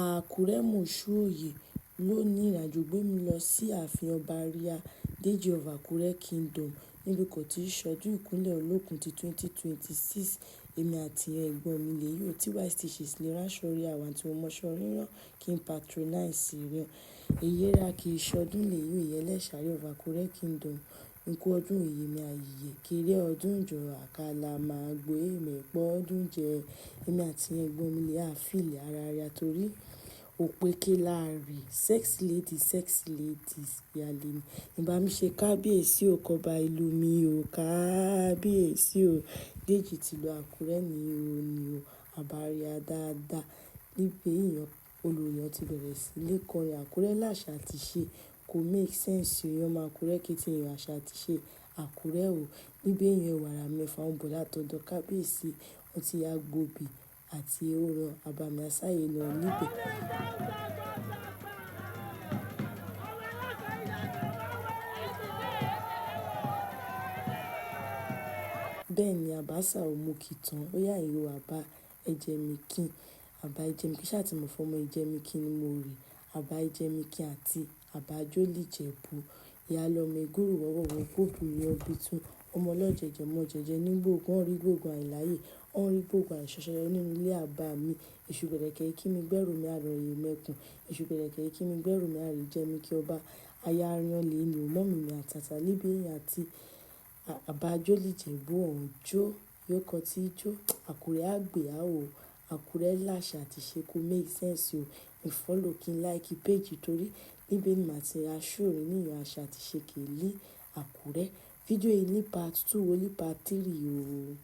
Àkúrẹ́ Mòṣúòyè ló ní ìrìnàjò gbé mi lọ sí ààfin ọba Ria Deji of Akure Kingdom níbi kò tí í ṣọdún Ìkúnlẹ̀ Olókun ti 2026. Èmi àti ẹ̀gbọ́n mi lèyí ò tí wise stitches lè ránṣọ rí àwọn tí mo mọṣọ rírán kí n patronize rẹ̀. Èyí ra kì í ṣọdún lèyí ìyẹ́lẹ́ṣàrí of Akure Kingdom. Nkú ọdún èyí mi àyè kéré ọdún jọ àkàlà máa gbo èmi pọ́ ọdún jẹ. Èmi àti ẹ̀gbọ́n mi lè àfìlì ara ria torí òpèké láàrí sexy ladies ìyàlẹ́ ni. Ìbá mi ṣe kábíyèsí ò kọba ìlú mi ò kábíyèsí ò Deji ti lu Àkúrẹ́ ní o àbáríà dáadáa. Níbi èèyàn olùyàn ti bẹ̀rẹ̀ sí ilé kọrin Àkúrẹ́ láṣà àti ṣe kò make sense èèyàn ọmọ Àkúrẹ́ kí tí èèyàn àṣà àti ṣe Àkúrẹ́ ò. Níbi èèyàn ìwàrà mẹ́fà ń bọ̀ látọ̀dọ̀ kábíyèsí wọn ti ya gbòbí àti ewúro àbàmì àsáyé lọ níbẹ̀. Bẹ́ẹ̀ ni àbáṣà ò mú kìtàn ó yá ìró àbá ẹ̀jẹ̀ mi kí n àbá ẹ̀jẹ̀ mi kí ṣáà tí mo fọmọ ẹ̀jẹ̀ mi kí ni mo rí àbá ẹ̀jẹ̀ mi kí àti àbá jólì jẹ̀bú. Ìyá lọmọ ìgúrù wọ́wọ́ kóbìnrin ọbí tún ọmọ ọlọ́jẹ̀jẹ̀ mọ jẹ̀jẹ̀ ní gbòògùn ọ̀rí gbòògùn àìláyè ọ̀rí gbòògùn àìṣọṣọyọ nínú ilé àbá mi. Èṣù bẹ̀rẹ̀kẹ́ kí mi gbẹ́rù mi àròyé mẹ́kùn èṣù bẹ̀rẹ̀kẹ́ kí mi gbẹ́rù mi àrè jẹ́ mi kí ọba aya arìnrìn lè ní ò mọ́ mi ní àtàtà níbi èèyàn àti àbá jólì jẹ̀bú ọ̀hún jó yóò kọ tí jó Àkúrẹ́ àgbè á o Àkúrẹ́ láṣà àti ṣe kò make sense o. Ìfọ́lò kí n like page torí níbẹ̀ ni màá ti ra show rí ní ìyàn àṣà àti ṣe kèlí Àkúrẹ́. Fídíò yìí ní part 2 ó ní part 3 o.